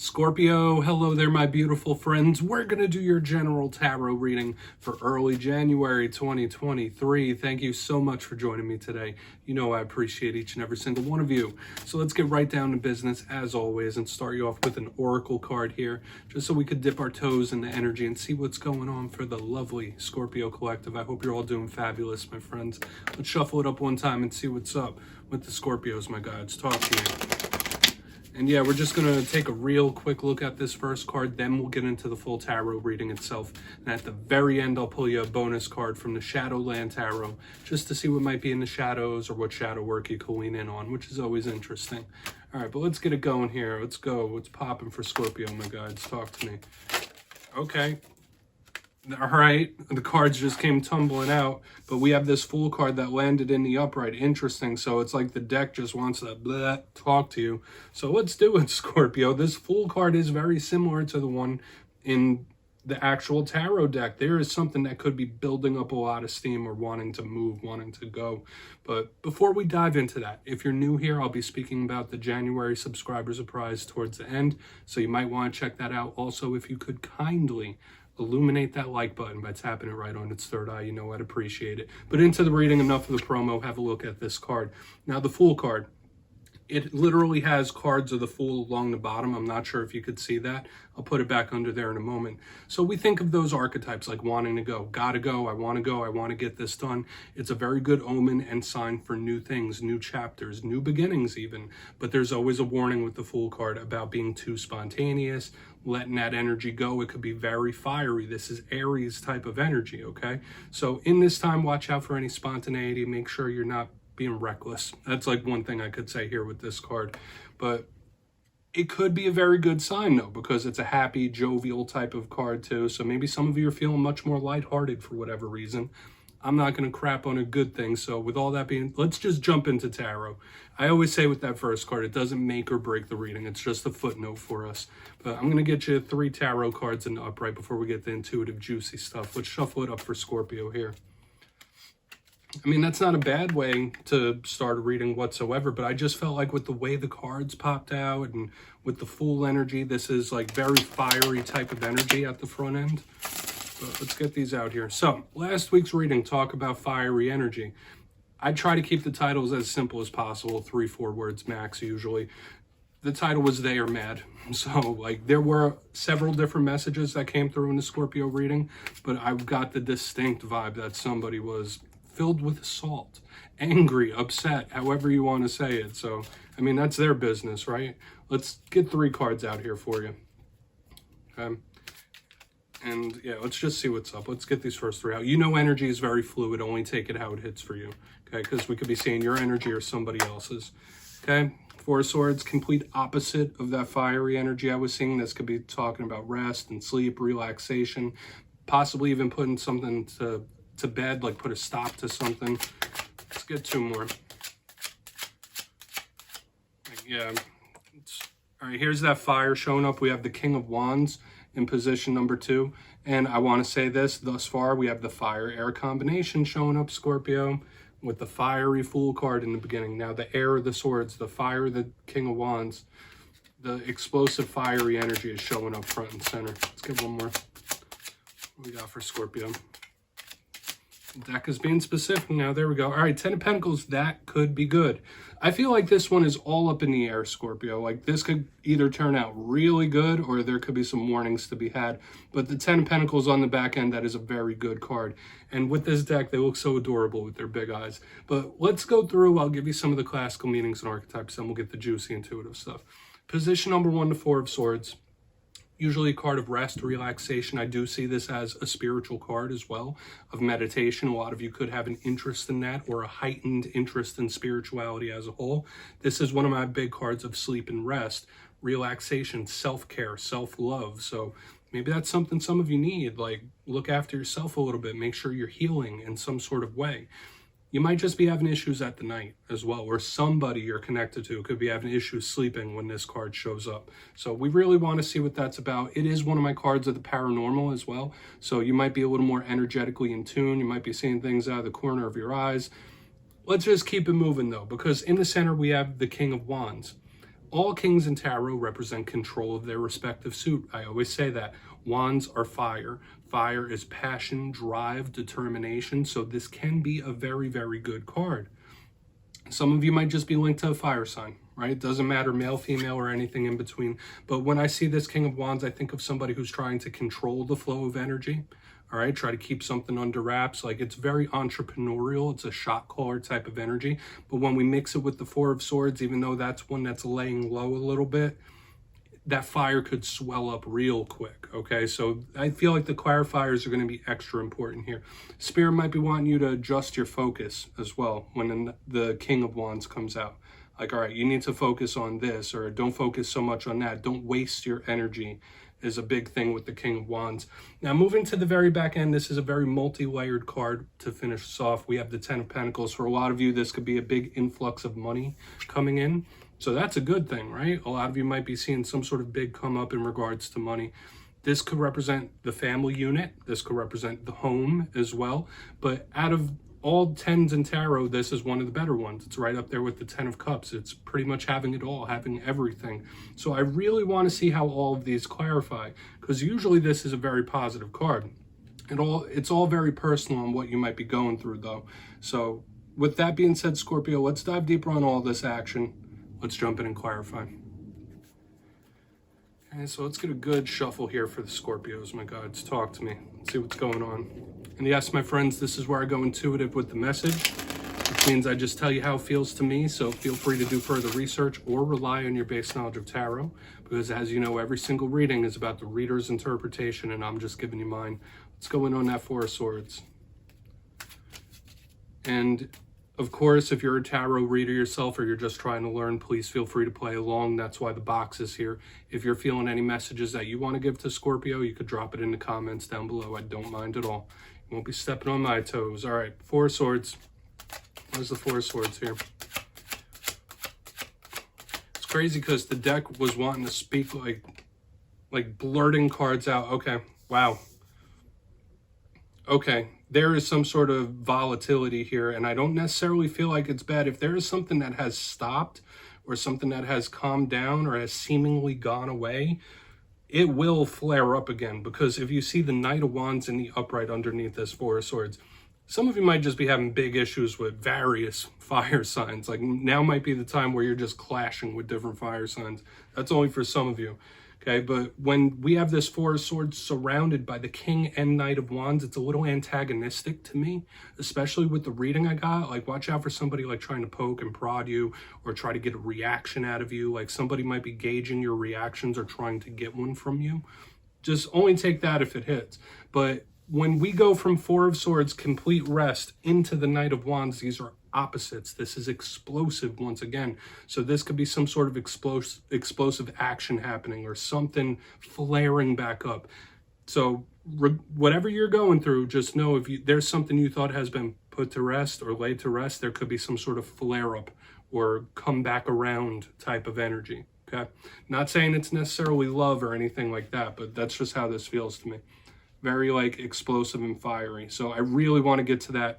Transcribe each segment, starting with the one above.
Scorpio, hello there, my beautiful friends. We're going to do your general tarot reading for early January 2023. Thank you so much for joining me today. You know I appreciate each and every single one of you. So let's get right down to business as always and start you off with an oracle card here, just so we could dip our toes in the energy and see what's going on for the lovely Scorpio collective. I hope you're all doing fabulous, my friends. Let's shuffle it up one time and see what's up with the Scorpios, my guides. Talk to me. And yeah, we're just going to take a real quick look at this first card, then we'll get into the full tarot reading itself. And at the very end, I'll pull you a bonus card from the Shadowland Tarot, just to see what might be in the shadows or what shadow work you can lean in on, which is always interesting. All right, but let's get it going here. Let's go. What's popping for Scorpio, my guides? Talk to me. Okay. All right, the cards just came tumbling out, but we have this Fool card that landed in the upright. Interesting. So it's like the deck just wants to talk to you. So let's do it, Scorpio. This Fool card is very similar to the one in the actual tarot deck. There is something that could be building up a lot of steam or wanting to move, wanting to go. But before we dive into that, if you're new here, I'll be speaking about the January subscriber surprise towards the end. So you might want to check that out. Also, if you could kindly illuminate that like button by tapping it right on its third eye, you know I'd appreciate it. But into the reading, enough of the promo, have a look at this card. Now, the Fool card, it literally has cards of the Fool along the bottom. I'm not sure if you could see that. I'll put it back under there in a moment. So we think of those archetypes like wanting to go, gotta go, I want to get this done. It's a very good omen and sign for new things, new chapters, new beginnings even. But there's always a warning with the Fool card about being too spontaneous, letting that energy go. It could be very fiery. This is Aries type of energy, okay? So in this time, watch out for any spontaneity. Make sure you're not being reckless. That's like one thing I could say here with this card. But it could be a very good sign though, because it's a happy, jovial type of card too. So maybe some of you are feeling much more lighthearted for whatever reason. I'm not going to crap on a good thing. So with all that being, let's just jump into tarot. I always say with that first card, it doesn't make or break the reading. It's just a footnote for us. But I'm going to get you 3 tarot cards in the upright before we get the intuitive, juicy stuff. Let's shuffle it up for Scorpio here. I mean, that's not a bad way to start a reading whatsoever, but I just felt like with the way the cards popped out and with the Fool energy, this is like very fiery type of energy at the front end. But let's get these out here. So last week's reading, talk about fiery energy. I try to keep the titles as simple as possible, 3-4 words max usually. The title was They Are Mad. So like there were several different messages that came through in the Scorpio reading, but I got the distinct vibe that somebody was filled with assault, angry, upset, however you want to say it. So, I mean, that's their business, right? Let's get 3 cards out here for you. Okay. And yeah, let's just see what's up. Let's get these first 3 out. You know energy is very fluid. Only take it how it hits for you. Okay, because we could be seeing your energy or somebody else's. Okay, 4 of Swords, complete opposite of that fiery energy I was seeing. This could be talking about rest and sleep, relaxation, possibly even putting something to bed, like put a stop to something. Let's get 2 more. Yeah. All right, here's that fire showing up. We have the King of Wands in position number 2. And I want to say this, thus far, we have the fire-air combination showing up, Scorpio, with the fiery Fool card in the beginning. Now, the air of the swords, the fire, the King of Wands, the explosive fiery energy is showing up front and center. Let's get 1 more. What we got for Scorpio? The deck is being specific now. There we go. All right, 10 of Pentacles, that could be good. I feel like this one is all up in the air, Scorpio. Like this could either turn out really good or there could be some warnings to be had. But the 10 of Pentacles on the back end, that is a very good card. And with this deck, they look so adorable with their big eyes. But let's go through. I'll give you some of the classical meanings and archetypes, and we'll get the juicy intuitive stuff. Position number 1 to 4 of Swords. Usually a card of rest, relaxation. I do see this as a spiritual card as well, of meditation. A lot of you could have an interest in that or a heightened interest in spirituality as a whole. This is one of my big cards of sleep and rest, relaxation, self-care, self-love. So maybe that's something some of you need, like look after yourself a little bit, make sure you're healing in some sort of way. You might just be having issues at the night as well, or somebody you're connected to could be having issues sleeping when this card shows up. So we really want to see what that's about. It is one of my cards of the paranormal as well. So you might be a little more energetically in tune. You might be seeing things out of the corner of your eyes. Let's just keep it moving though, because in the center we have the King of Wands. All kings in tarot represent control of their respective suit. I always say that. Wands are fire. Fire is passion, drive, determination. So this can be a very, very good card. Some of you might just be linked to a fire sign, right? It doesn't matter, male, female, or anything in between. But when I see this King of Wands, I think of somebody who's trying to control the flow of energy. All right, try to keep something under wraps. Like, it's very entrepreneurial. It's a shot caller type of energy. But when we mix it with the Four of Swords, even though that's one that's laying low a little bit, that fire could swell up real quick, okay? So I feel like the clarifiers are going to be extra important here. Spirit might be wanting you to adjust your focus as well when the King of Wands comes out. Like, all right, you need to focus on this, or don't focus so much on that. Don't waste your energy is a big thing with the King of Wands. Now, moving to the very back end, this is a very multi-layered card to finish us off. We have the Ten of Pentacles. For a lot of you, this could be a big influx of money coming in. So that's a good thing, right? A lot of you might be seeing some sort of big come up in regards to money. This could represent the family unit. This could represent the home as well. But out of all tens in tarot, this is one of the better ones. It's right up there with the Ten of Cups. It's pretty much having it all, having everything. So I really want to see how all of these clarify, because usually this is a very positive card. It's all very personal on what you might be going through, though. So with that being said, Scorpio, let's dive deeper on all this action. Let's jump in and clarify. Okay, so let's get a good shuffle here for the Scorpios, my gods. Talk to me. Let's see what's going on. And yes, my friends, this is where I go intuitive with the message, which means I just tell you how it feels to me. So feel free to do further research or rely on your base knowledge of tarot, because as you know, every single reading is about the reader's interpretation, and I'm just giving you mine. Let's go in on that Four of Swords. And of course, if you're a tarot reader yourself or you're just trying to learn, please feel free to play along. That's why the box is here. If you're feeling any messages that you want to give to Scorpio, you could drop it in the comments down below. I don't mind at all. You won't be stepping on my toes. All right, Four of Swords. Where's the Four of Swords here? It's crazy because the deck was wanting to speak like blurting cards out. Okay, wow. Okay, there is some sort of volatility here, and I don't necessarily feel like it's bad. If there is something that has stopped or something that has calmed down or has seemingly gone away, it will flare up again, because if you see the Knight of Wands in the upright underneath this Four of Swords, some of you might just be having big issues with various fire signs. Like, now might be the time where you're just clashing with different fire signs. That's only for some of you. Okay, but when we have this Four of Swords surrounded by the King and Knight of Wands, it's a little antagonistic to me, especially with the reading I got. Like, watch out for somebody like trying to poke and prod you or try to get a reaction out of you. Like, somebody might be gauging your reactions or trying to get one from you. Just only take that if it hits. But when we go from Four of Swords, complete rest, into the Knight of Wands, these are opposites. This is explosive once again. So this could be some sort of explosive action happening or something flaring back up. So whatever you're going through, just know if there's something you thought has been put to rest or laid to rest, there could be some sort of flare up or come back around type of energy. Okay, not saying it's necessarily love or anything like that, but that's just how this feels to me. Very like explosive and fiery. So I really want to get to that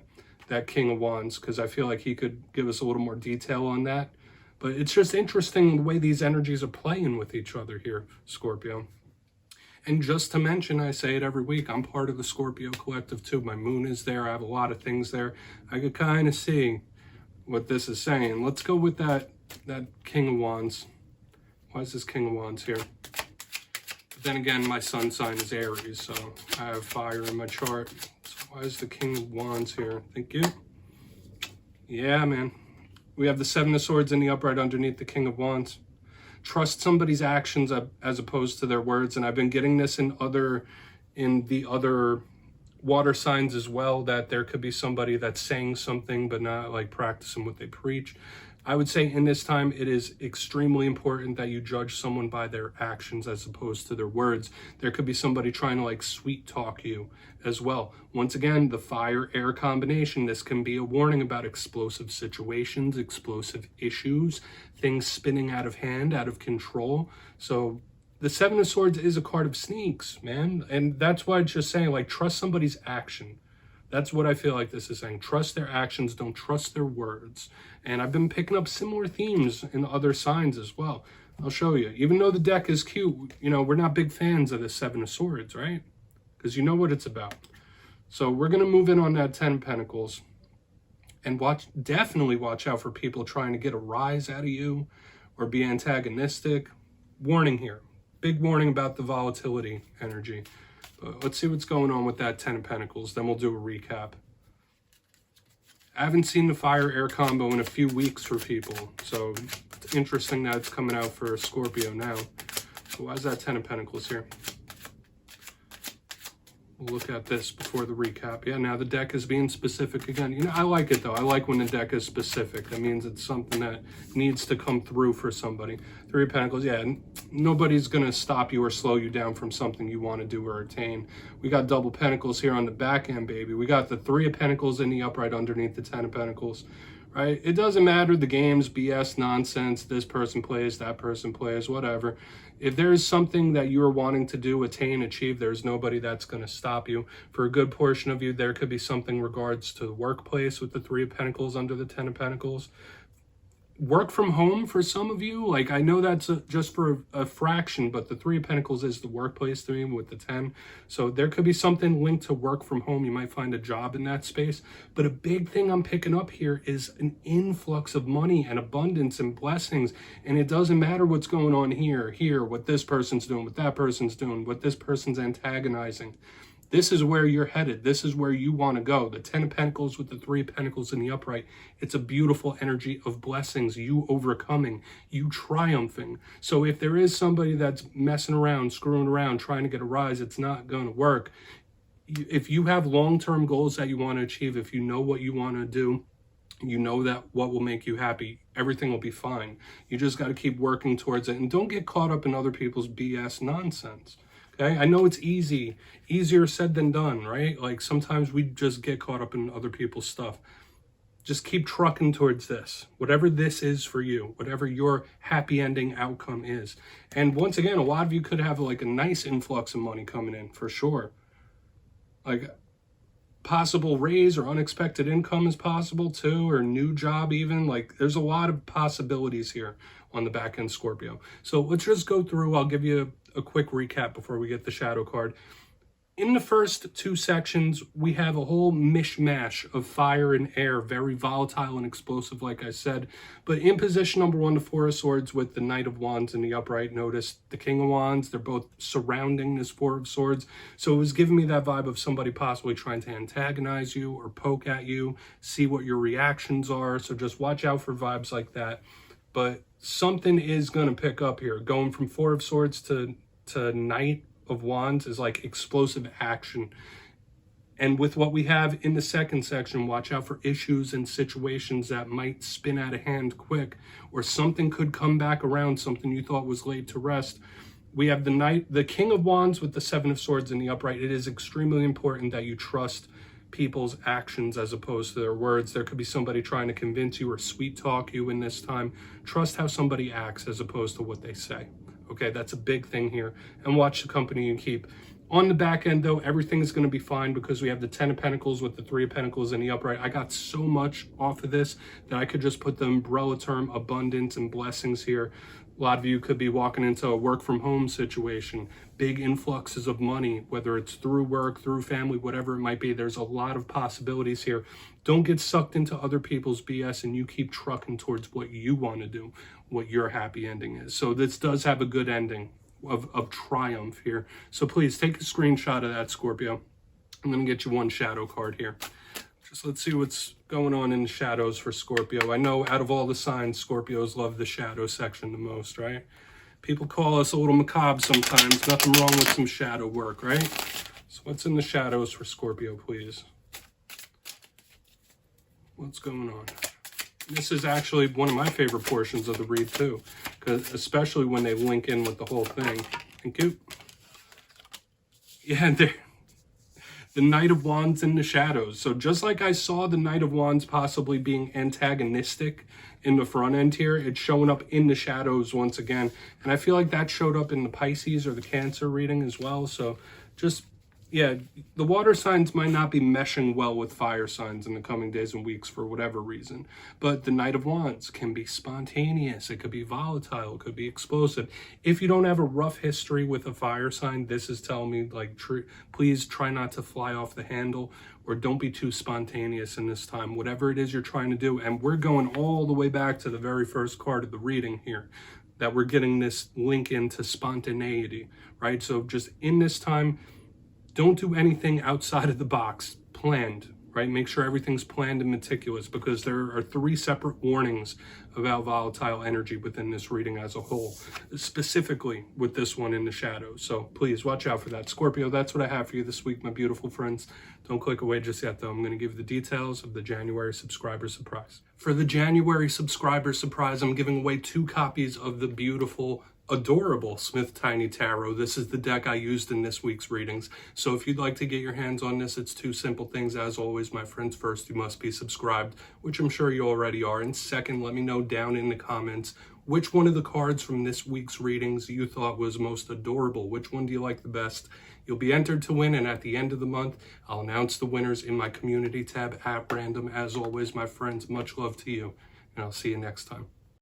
King of Wands, because I feel like he could give us a little more detail on that. But it's just interesting the way these energies are playing with each other here, Scorpio. And just to mention, I say it every week, I'm part of the Scorpio collective too. My moon is there. I have a lot of things there. I could kind of see what this is saying. Let's go with that King of Wands. Why is this King of Wands here? But then again, my sun sign is Aries, so I have fire in my chart. Why is the King of Wands here? Thank you. Yeah, man. We have the Seven of Swords in the upright underneath the King of Wands. Trust somebody's actions as opposed to their words. And I've been getting this in the other water signs as well, that there could be somebody that's saying something but not like practicing what they preach. I would say in this time, it is extremely important that you judge someone by their actions as opposed to their words. There could be somebody trying to like sweet talk you as well. Once again, the fire-air combination, this can be a warning about explosive situations, explosive issues, things spinning out of hand, out of control. So the Seven of Swords is a card of sneaks, man. And that's why it's just saying, like, trust somebody's action. That's what I feel like this is saying. Trust their actions, don't trust their words. And I've been picking up similar themes in other signs as well. I'll show you. Even though the deck is cute, you know, we're not big fans of the Seven of Swords, right? Because you know what it's about. So we're going to move in on that 10 of Pentacles. And definitely watch out for people trying to get a rise out of you or be antagonistic. Warning here. Big warning about the volatility energy. But let's see what's going on with that 10 of Pentacles. Then we'll do a recap. I haven't seen the fire-air combo in a few weeks for people. So it's interesting that it's coming out for Scorpio now. So why is that 10 of Pentacles here? We'll look at this before the recap. Yeah, now the deck is being specific again. You know, I like it though. I like when the deck is specific. That means it's something that needs to come through for somebody. 3 of Pentacles, yeah, nobody's going to stop you or slow you down from something you want to do or attain. We got double Pentacles here on the back end, baby. We got the 3 of Pentacles in the upright underneath the 10 of Pentacles, right? It doesn't matter the games, BS, nonsense, this person plays, that person plays, whatever. If there's something that you're wanting to do, attain, achieve, there's nobody that's going to stop you. For a good portion of you, there could be something in regards to the workplace with the 3 of Pentacles under the 10 of Pentacles. Work from home for some of you, like I know that's just for a fraction, but the 3 of Pentacles is the workplace to me with the 10. So there could be something linked to work from home. You might find a job in that space. But a big thing I'm picking up here is an influx of money and abundance and blessings. And it doesn't matter what's going on here, what this person's doing, what that person's doing, what this person's antagonizing. This is where you're headed. This is where you want to go. The 10 of Pentacles with the 3 of Pentacles in the upright. It's a beautiful energy of blessings, you overcoming, you triumphing. So if there is somebody that's messing around, screwing around, trying to get a rise, it's not going to work. If you have long-term goals that you want to achieve, if you know what you want to do, you know that what will make you happy, everything will be fine. You just got to keep working towards it. And don't get caught up in other people's BS nonsense. Okay, I know it's easier said than done, right? Like sometimes we just get caught up in other people's stuff. Just keep trucking towards this, whatever this is for you, whatever your happy ending outcome is. And once again, a lot of you could have like a nice influx of money coming in for sure. Like possible raise or unexpected income is possible too, or new job even. Like there's a lot of possibilities here on the back end, Scorpio. So let's just go through. I'll give you a quick recap before we get the shadow card. In the first 2 sections, we have a whole mishmash of fire and air, very volatile and explosive, like I said. But in position number 1, the 4 of Swords with the Knight of Wands in the upright. Notice the King of Wands, they're both surrounding this 4 of Swords. So it was giving me that vibe of somebody possibly trying to antagonize you or poke at you, see what your reactions are. So just watch out for vibes like that. But something is going to pick up here. Going from 4 of Swords to Knight of Wands is like explosive action. And with what we have in the second section, watch out for issues and situations that might spin out of hand quick, or something could come back around, something you thought was laid to rest. We have the King of Wands with the 7 of Swords in the upright. It is extremely important that you trust people's actions as opposed to their words. There could be somebody trying to convince you or sweet talk you in this time. Trust how somebody acts as opposed to what they say. Okay, that's a big thing here. And watch the company you keep. On the back end, though, everything's going to be fine because we have the 10 of Pentacles with the 3 of Pentacles in the upright. I got so much off of this that I could just put the umbrella term abundance and blessings here. A lot of you could be walking into a work from home situation, big influxes of money, whether it's through work, through family, whatever it might be. There's a lot of possibilities here. Don't get sucked into other people's BS and you keep trucking towards what you want to do, what your happy ending is. So this does have a good ending of triumph here. So please take a screenshot of that, Scorpio. I'm going to get you one shadow card here. Just let's see what's going on in the shadows for Scorpio. I know out of all the signs, Scorpios love the shadow section the most, right? People call us a little macabre sometimes. Nothing wrong with some shadow work, right? So what's in the shadows for Scorpio, please? What's going on? This is actually one of my favorite portions of the read too, because especially when they link in with the whole thing. Thank you. Yeah, the Knight of Wands in the shadows. So just like I saw the Knight of Wands possibly being antagonistic in the front end here, it's showing up in the shadows once again. And I feel like that showed up in the Pisces or the Cancer reading as well. So just Yeah, the water signs might not be meshing well with fire signs in the coming days and weeks for whatever reason. But the Knight of Wands can be spontaneous. It could be volatile. It could be explosive. If you don't have a rough history with a fire sign, this is telling me, like, please try not to fly off the handle, or don't be too spontaneous in this time, whatever it is you're trying to do. And we're going all the way back to the very first card of the reading here, that we're getting this link into spontaneity, right? So just in this time, don't do anything outside of the box, planned, right? Make sure everything's planned and meticulous, because there are 3 separate warnings about volatile energy within this reading as a whole, specifically with this one in the shadows. So please watch out for that. Scorpio, that's what I have for you this week, my beautiful friends. Don't click away just yet, though. I'm going to give you the details of the January subscriber surprise. For the January subscriber surprise, I'm giving away 2 copies of the beautiful, adorable Smith Tiny Tarot. This is the deck I used in this week's readings. So if you'd like to get your hands on this, it's 2 simple things. As always, my friends, first, you must be subscribed, which I'm sure you already are. And second, let me know down in the comments which one of the cards from this week's readings you thought was most adorable. Which one do you like the best? You'll be entered to win, and at the end of the month, I'll announce the winners in my community tab at random. As always, my friends, much love to you, and I'll see you next time.